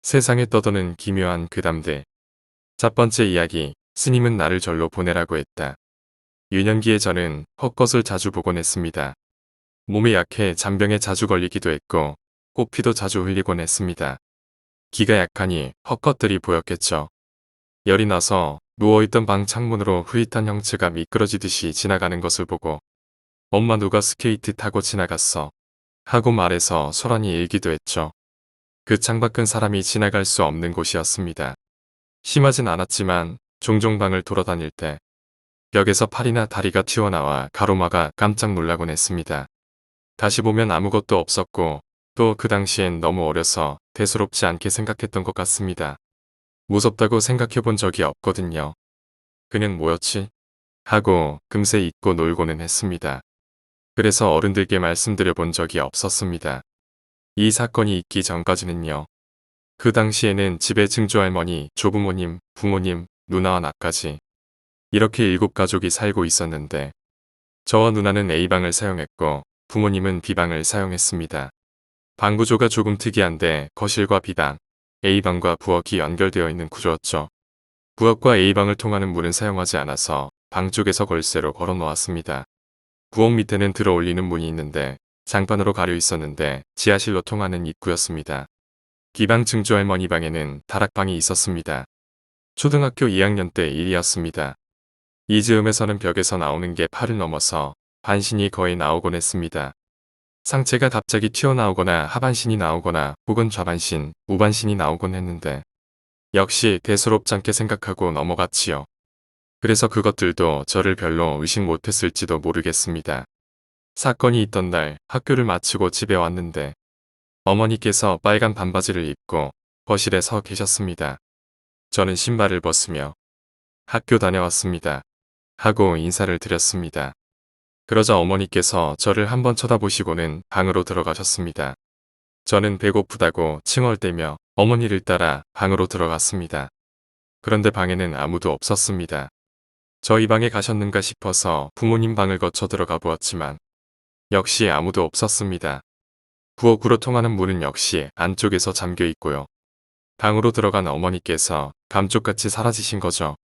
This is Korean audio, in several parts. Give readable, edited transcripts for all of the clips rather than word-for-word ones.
세상에 떠도는 기묘한 괴담들. 첫 번째 이야기, 스님은 나를 절로 보내라고 했다. 유년기에 저는 헛것을 자주 보곤 했습니다. 몸이 약해 잔병에 자주 걸리기도 했고 꽃피도 자주 흘리곤 했습니다. 기가 약하니 헛것들이 보였겠죠. 열이 나서 누워있던 방 창문으로 흐릿한 형체가 미끄러지듯이 지나가는 것을 보고 엄마 누가 스케이트 타고 지나갔어 하고 말해서 소란이 일기도 했죠. 그 창밖은 사람이 지나갈 수 없는 곳이었습니다. 심하진 않았지만 종종 방을 돌아다닐 때 벽에서 팔이나 다리가 튀어나와 가로막아 깜짝 놀라곤 했습니다. 다시 보면 아무것도 없었고 또 그 당시엔 너무 어려서 대수롭지 않게 생각했던 것 같습니다. 무섭다고 생각해 본 적이 없거든요. 그냥 뭐였지? 하고 금세 잊고 놀고는 했습니다. 그래서 어른들께 말씀드려 본 적이 없었습니다. 이 사건이 있기 전까지는요. 그 당시에는 집에 증조할머니, 조부모님, 부모님, 누나와 나까지 이렇게 7가족이 살고 있었는데 저와 누나는 A방을 사용했고 부모님은 B방을 사용했습니다. 방 구조가 조금 특이한데 거실과 B방, A방과 부엌이 연결되어 있는 구조였죠. 부엌과 A방을 통하는 문은 사용하지 않아서 방 쪽에서 걸쇠로 걸어 놓았습니다. 부엌 밑에는 들어 올리는 문이 있는데 장판으로 가려 있었는데 지하실로 통하는 입구였습니다. B방 증조할머니 방에는 다락방이 있었습니다. 초등학교 2학년 때 일이었습니다. 이 즈음에서는 벽에서 나오는 게 팔을 넘어서 반신이 거의 나오곤 했습니다. 상체가 갑자기 튀어나오거나 하반신이 나오거나 혹은 좌반신, 우반신이 나오곤 했는데 역시 대수롭지 않게 생각하고 넘어갔지요. 그래서 그것들도 저를 별로 의식 못했을지도 모르겠습니다. 사건이 있던 날 학교를 마치고 집에 왔는데 어머니께서 빨간 반바지를 입고 거실에 서 계셨습니다. 저는 신발을 벗으며 학교 다녀왔습니다. 하고 인사를 드렸습니다. 그러자 어머니께서 저를 한번 쳐다보시고는 방으로 들어가셨습니다. 저는 배고프다고 칭얼대며 어머니를 따라 방으로 들어갔습니다. 그런데 방에는 아무도 없었습니다. 저희 방에 가셨는가 싶어서 부모님 방을 거쳐 들어가 보았지만 역시 아무도 없었습니다. 부엌으로 통하는 문은 역시 안쪽에서 잠겨 있고요. 방으로 들어간 어머니께서 감쪽같이 사라지신 거죠.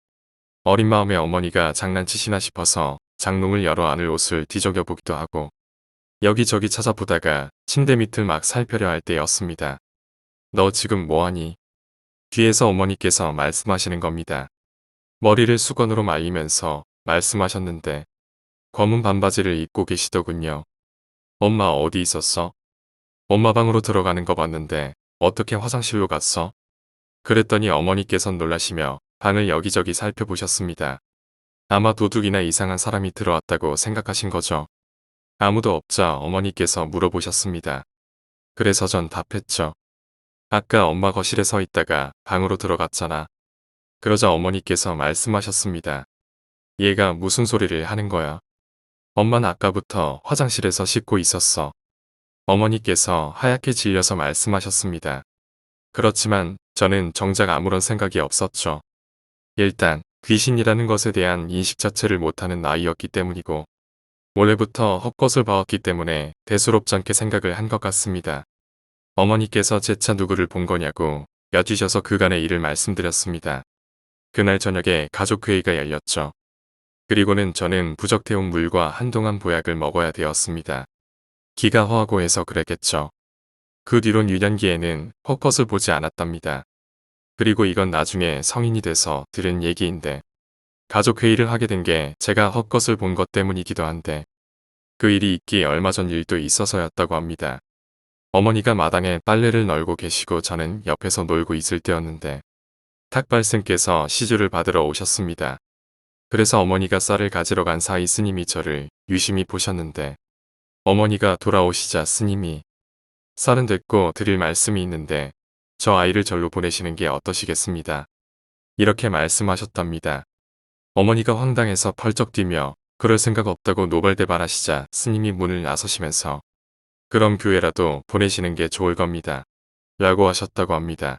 어린 마음에 어머니가 장난치시나 싶어서 장롱을 열어 안을 옷을 뒤적여 보기도 하고 여기저기 찾아보다가 침대 밑을 막 살펴려 할 때였습니다. 너 지금 뭐하니? 뒤에서 어머니께서 말씀하시는 겁니다. 머리를 수건으로 말리면서 말씀하셨는데 검은 반바지를 입고 계시더군요. 엄마 어디 있었어? 엄마 방으로 들어가는 거 봤는데 어떻게 화장실로 갔어? 그랬더니 어머니께선 놀라시며 방을 여기저기 살펴보셨습니다. 아마 도둑이나 이상한 사람이 들어왔다고 생각하신 거죠. 아무도 없자 어머니께서 물어보셨습니다. 그래서 전 답했죠. 아까 엄마 거실에 서 있다가 방으로 들어갔잖아. 그러자 어머니께서 말씀하셨습니다. 얘가 무슨 소리를 하는 거야? 엄마는 아까부터 화장실에서 씻고 있었어. 어머니께서 하얗게 질려서 말씀하셨습니다. 그렇지만 저는 정작 아무런 생각이 없었죠. 일단 귀신이라는 것에 대한 인식 자체를 못하는 나이였기 때문이고 원래부터 헛것을 봐왔기 때문에 대수롭지 않게 생각을 한 것 같습니다. 어머니께서 제 차 누구를 본 거냐고 여쭈셔서 그간의 일을 말씀드렸습니다. 그날 저녁에 가족회의가 열렸죠. 그리고는 저는 부적태운 물과 한동안 보약을 먹어야 되었습니다. 기가 허하고 해서 그랬겠죠. 그 뒤론 유년기에는 헛것을 보지 않았답니다. 그리고 이건 나중에 성인이 돼서 들은 얘기인데 가족회의를 하게 된 게 제가 헛것을 본 것 때문이기도 한데 그 일이 있기 얼마 전 일도 있어서였다고 합니다. 어머니가 마당에 빨래를 널고 계시고 저는 옆에서 놀고 있을 때였는데 탁발스님께서 시주를 받으러 오셨습니다. 그래서 어머니가 쌀을 가지러 간 사이 스님이 저를 유심히 보셨는데 어머니가 돌아오시자 스님이 쌀은 됐고 드릴 말씀이 있는데 저 아이를 절로 보내시는 게 어떠시겠습니다. 이렇게 말씀하셨답니다. 어머니가 황당해서 펄쩍 뛰며 그럴 생각 없다고 노발대발하시자 스님이 문을 나서시면서 그럼 교회라도 보내시는 게 좋을 겁니다. 라고 하셨다고 합니다.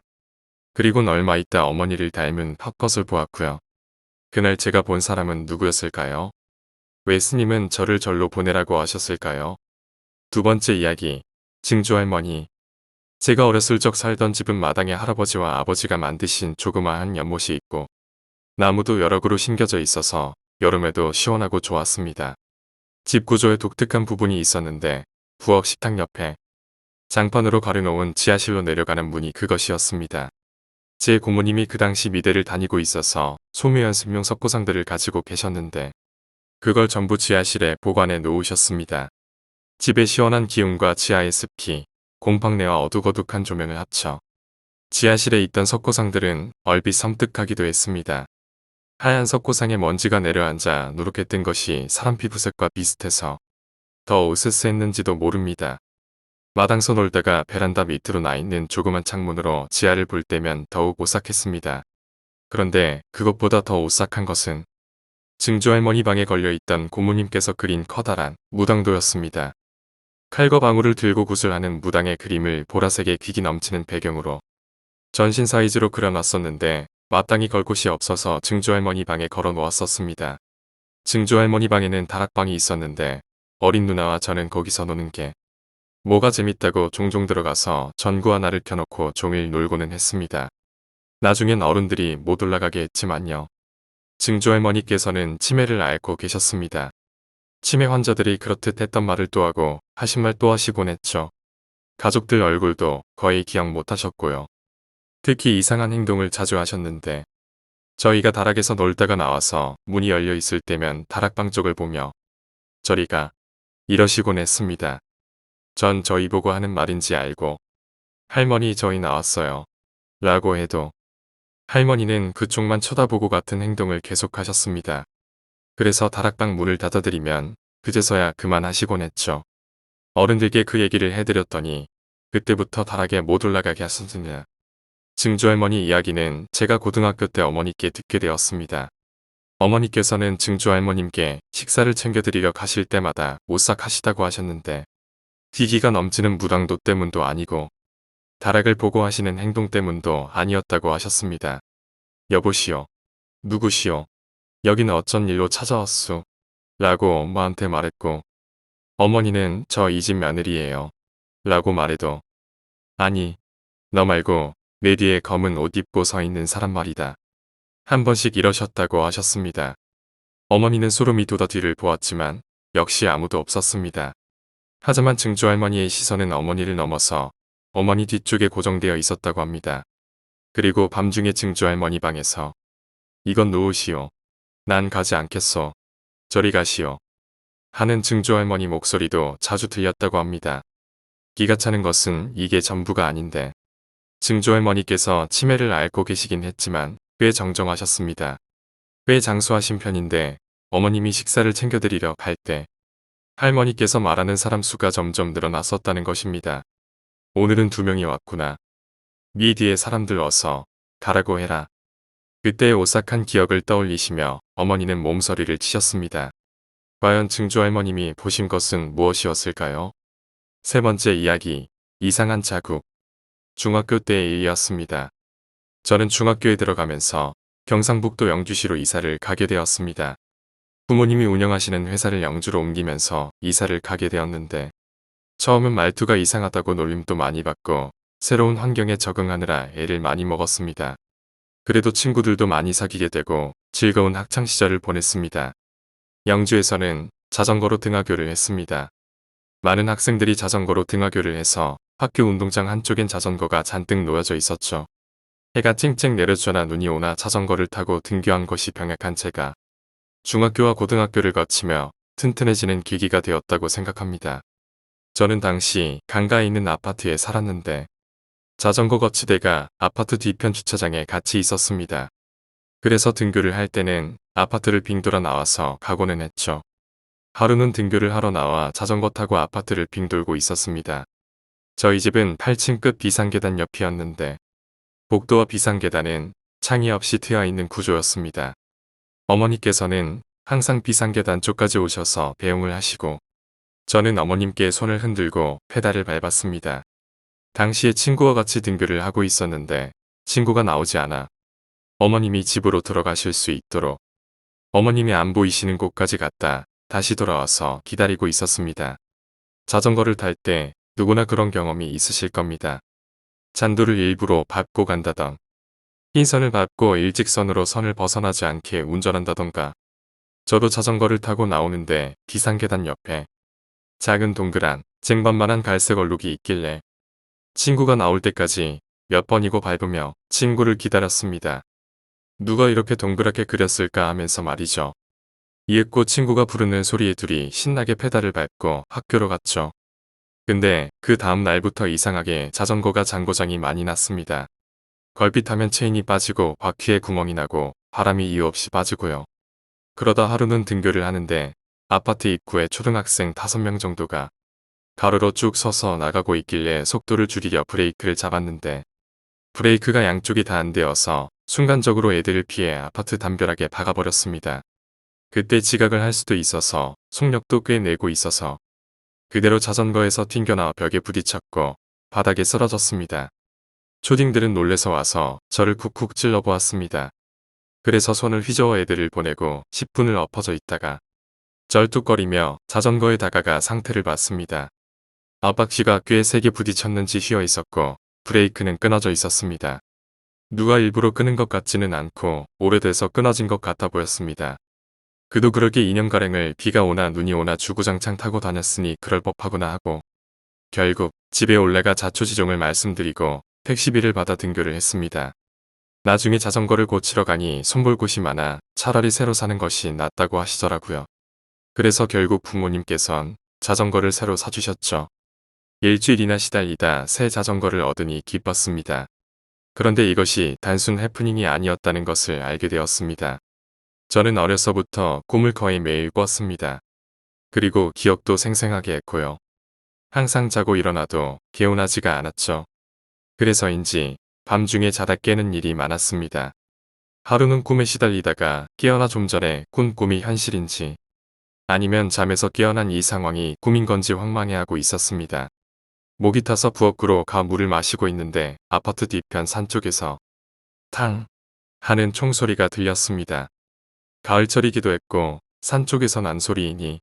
그리고는 얼마 있다 어머니를 닮은 헛것을 보았고요. 그날 제가 본 사람은 누구였을까요? 왜 스님은 저를 절로 보내라고 하셨을까요? 두 번째 이야기, 증조할머니. 제가 어렸을 적 살던 집은 마당에 할아버지와 아버지가 만드신 조그마한 연못이 있고 나무도 여러 그루 심겨져 있어서 여름에도 시원하고 좋았습니다. 집 구조에 독특한 부분이 있었는데 부엌 식탁 옆에 장판으로 가려놓은 지하실로 내려가는 문이 그것이었습니다. 제 고모님이 그 당시 미대를 다니고 있어서 소묘 연습용 석고상들을 가지고 계셨는데 그걸 전부 지하실에 보관해 놓으셨습니다. 집의 시원한 기운과 지하의 습기, 곰팡내와 어둑어둑한 조명을 합쳐 지하실에 있던 석고상들은 얼핏 섬뜩하기도 했습니다. 하얀 석고상에 먼지가 내려앉아 누렇게 뜬 것이 사람 피부색과 비슷해서 더 으스스했는지도 모릅니다. 마당서 놀다가 베란다 밑으로 나 있는 조그만 창문으로 지하를 볼 때면 더욱 오싹했습니다. 그런데 그것보다 더 오싹한 것은 증조할머니 방에 걸려있던 고모님께서 그린 커다란 무당도였습니다. 칼과 방울을 들고 구슬하는 무당의 그림을 보라색의 귀기 넘치는 배경으로 전신 사이즈로 그려놨었는데 마땅히 걸 곳이 없어서 증조할머니 방에 걸어 놓았었습니다. 증조할머니 방에는 다락방이 있었는데 어린 누나와 저는 거기서 노는 게 뭐가 재밌다고 종종 들어가서 전구 하나를 켜놓고 종일 놀고는 했습니다. 나중엔 어른들이 못 올라가게 했지만요. 증조할머니께서는 치매를 앓고 계셨습니다. 치매 환자들이 그렇듯 했던 말을 또 하고 하신 말 또 하시곤 했죠. 가족들 얼굴도 거의 기억 못 하셨고요. 특히 이상한 행동을 자주 하셨는데 저희가 다락에서 놀다가 나와서 문이 열려 있을 때면 다락방 쪽을 보며 저리가 이러시곤 했습니다. 전 저희 보고 하는 말인지 알고 할머니 저희 나왔어요 라고 해도 할머니는 그쪽만 쳐다보고 같은 행동을 계속하셨습니다. 그래서 다락방 문을 닫아드리면 그제서야 그만하시곤 했죠. 어른들께 그 얘기를 해드렸더니 그때부터 다락에 못 올라가게 하셨습니다. 증조할머니 이야기는 제가 고등학교 때 어머니께 듣게 되었습니다. 어머니께서는 증조할머님께 식사를 챙겨드리려 가실 때마다 오싹하시다고 하셨는데 기기가 넘치는 무당도 때문도 아니고 다락을 보고 하시는 행동 때문도 아니었다고 하셨습니다. 여보시오. 누구시오? 여기는 어쩐 일로 찾아왔소? 라고 엄마한테 말했고 어머니는 저 이 집 며느리예요. 라고 말해도 아니 너 말고 내 뒤에 검은 옷 입고 서 있는 사람 말이다. 한 번씩 이러셨다고 하셨습니다. 어머니는 소름이 돋아 뒤를 보았지만 역시 아무도 없었습니다. 하지만 증조할머니의 시선은 어머니를 넘어서 어머니 뒤쪽에 고정되어 있었다고 합니다. 그리고 밤중에 증조할머니 방에서 이건 놓으시오. 난 가지 않겠소. 저리 가시오. 하는 증조할머니 목소리도 자주 들렸다고 합니다. 기가 차는 것은 이게 전부가 아닌데 증조할머니께서 치매를 앓고 계시긴 했지만 꽤 정정하셨습니다. 꽤 장수하신 편인데 어머님이 식사를 챙겨드리려 갈 때 할머니께서 말하는 사람 수가 점점 늘어났었다는 것입니다. 오늘은 2명이 왔구나. 네 뒤에 사람들 어서 가라고 해라. 그때의 오싹한 기억을 떠올리시며 어머니는 몸서리를 치셨습니다. 과연 증조할머님이 보신 것은 무엇이었을까요? 세 번째 이야기, 이상한 자국. 중학교 때의 일이었습니다. 저는 중학교에 들어가면서 경상북도 영주시로 이사를 가게 되었습니다. 부모님이 운영하시는 회사를 영주로 옮기면서 이사를 가게 되었는데 처음은 말투가 이상하다고 놀림도 많이 받고 새로운 환경에 적응하느라 애를 많이 먹었습니다. 그래도 친구들도 많이 사귀게 되고 즐거운 학창시절을 보냈습니다. 영주에서는 자전거로 등하교를 했습니다. 많은 학생들이 자전거로 등하교를 해서 학교 운동장 한쪽엔 자전거가 잔뜩 놓여져 있었죠. 해가 쨍쨍 내려주거나 눈이 오나 자전거를 타고 등교한 것이 병약한 제가 중학교와 고등학교를 거치며 튼튼해지는 계기가 되었다고 생각합니다. 저는 당시 강가에 있는 아파트에 살았는데 자전거 거치대가 아파트 뒤편 주차장에 같이 있었습니다. 그래서 등교를 할 때는 아파트를 빙 돌아 나와서 가고는 했죠. 하루는 등교를 하러 나와 자전거 타고 아파트를 빙 돌고 있었습니다. 저희 집은 8층급 비상계단 옆이었는데 복도와 비상계단은 창이 없이 트여 있는 구조였습니다. 어머니께서는 항상 비상계단 쪽까지 오셔서 배웅을 하시고 저는 어머님께 손을 흔들고 페달을 밟았습니다. 당시에 친구와 같이 등교를 하고 있었는데 친구가 나오지 않아 어머님이 집으로 들어가실 수 있도록 어머님이 안 보이시는 곳까지 갔다 다시 돌아와서 기다리고 있었습니다. 자전거를 탈 때 누구나 그런 경험이 있으실 겁니다. 잔도를 일부러 밟고 간다던. 흰 선을 밟고 일직선으로 선을 벗어나지 않게 운전한다던가. 저도 자전거를 타고 나오는데 비상계단 옆에 작은 동그란 쟁반만한 갈색 얼룩이 있길래 친구가 나올 때까지 몇 번이고 밟으며 친구를 기다렸습니다. 누가 이렇게 동그랗게 그렸을까 하면서 말이죠. 이윽고 친구가 부르는 소리에 둘이 신나게 페달을 밟고 학교로 갔죠. 근데 그 다음 날부터 이상하게 자전거가 잔고장이 많이 났습니다. 걸핏하면 체인이 빠지고 바퀴에 구멍이 나고 바람이 이유 없이 빠지고요. 그러다 하루는 등교를 하는데 아파트 입구에 초등학생 5명 정도가 가로로 쭉 서서 나가고 있길래 속도를 줄이려 브레이크를 잡았는데 브레이크가 양쪽이 다 안 되어서 순간적으로 애들을 피해 아파트 담벼락에 박아버렸습니다. 그때 지각을 할 수도 있어서 속력도 꽤 내고 있어서 그대로 자전거에서 튕겨나와 벽에 부딪혔고 바닥에 쓰러졌습니다. 초딩들은 놀래서 와서 저를 쿡쿡 찔러보았습니다. 그래서 손을 휘저어 애들을 보내고 10분을 엎어져 있다가 절뚝거리며 자전거에 다가가 상태를 봤습니다. 앞바퀴가 꽤 세게 부딪혔는지 휘어 있었고 브레이크는 끊어져 있었습니다. 누가 일부러 끄는 것 같지는 않고 오래돼서 끊어진 것 같아 보였습니다. 그도 그렇게 2년가량을 비가 오나 눈이 오나 주구장창 타고 다녔으니 그럴 법하구나 하고 결국 집에 올라가 자초지종을 말씀드리고 택시비를 받아 등교를 했습니다. 나중에 자전거를 고치러 가니 손볼 곳이 많아 차라리 새로 사는 것이 낫다고 하시더라고요. 그래서 결국 부모님께선 자전거를 새로 사주셨죠. 일주일이나 시달리다 새 자전거를 얻으니 기뻤습니다. 그런데 이것이 단순 해프닝이 아니었다는 것을 알게 되었습니다. 저는 어려서부터 꿈을 거의 매일 꿨습니다. 그리고 기억도 생생하게 했고요. 항상 자고 일어나도 개운하지가 않았죠. 그래서인지 밤중에 자다 깨는 일이 많았습니다. 하루는 꿈에 시달리다가 깨어나 좀 전에 꾼 꿈이 현실인지 아니면 잠에서 깨어난 이 상황이 꿈인 건지 황망해하고 있었습니다. 목이 타서 부엌으로 가 물을 마시고 있는데 아파트 뒤편 산 쪽에서 탕 하는 총소리가 들렸습니다. 가을철이기도 했고 산 쪽에서 난 소리이니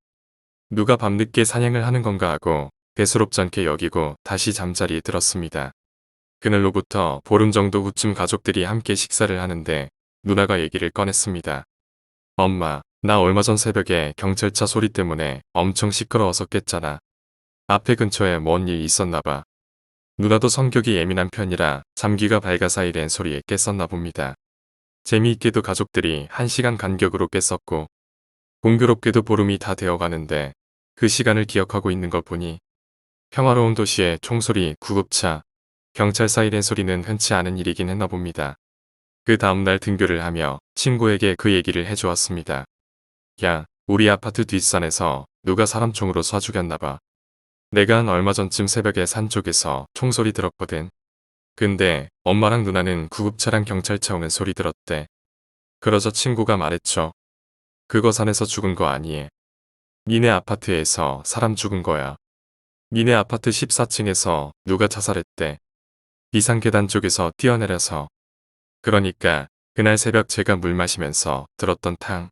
누가 밤늦게 사냥을 하는 건가 하고 대수롭지 않게 여기고 다시 잠자리에 들었습니다. 그날로부터 보름 정도 후쯤 가족들이 함께 식사를 하는데 누나가 얘기를 꺼냈습니다. 엄마, 나 얼마 전 새벽에 경찰차 소리 때문에 엄청 시끄러워서 깼잖아. 앞에 근처에 뭔 일 있었나 봐. 누나도 성격이 예민한 편이라 잠귀가 밝아서 이랜 소리에 깼었나 봅니다. 재미있게도 가족들이 1시간 간격으로 깼었고 공교롭게도 보름이 다 되어가는데 그 시간을 기억하고 있는 걸 보니 평화로운 도시의 총소리, 구급차, 경찰 사이렌 소리는 흔치 않은 일이긴 했나 봅니다. 그 다음날 등교를 하며 친구에게 그 얘기를 해주었습니다. 야, 우리 아파트 뒷산에서 누가 사람 총으로 쏴 죽였나 봐. 내가 한 얼마 전쯤 새벽에 산 쪽에서 총소리 들었거든. 근데 엄마랑 누나는 구급차랑 경찰차 오는 소리 들었대. 그러자 친구가 말했죠. 그거 산에서 죽은 거 아니에. 니네 아파트에서 사람 죽은 거야. 니네 아파트 14층에서 누가 자살했대. 비상계단 쪽에서 뛰어내려서. 그러니까 그날 새벽 제가 물 마시면서 들었던 탕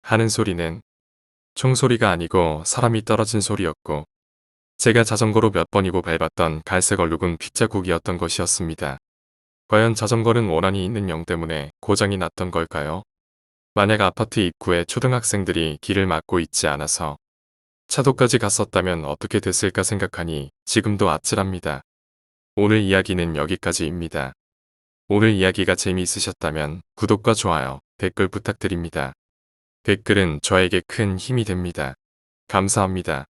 하는 소리는 총소리가 아니고 사람이 떨어진 소리였고 제가 자전거로 몇 번이고 밟았던 갈색 얼룩은 핏자국이었던 것이었습니다. 과연 자전거는 원한이 있는 영 때문에 고장이 났던 걸까요? 만약 아파트 입구에 초등학생들이 길을 막고 있지 않아서 차도까지 갔었다면 어떻게 됐을까 생각하니 지금도 아찔합니다. 오늘 이야기는 여기까지입니다. 오늘 이야기가 재미있으셨다면 구독과 좋아요, 댓글 부탁드립니다. 댓글은 저에게 큰 힘이 됩니다. 감사합니다.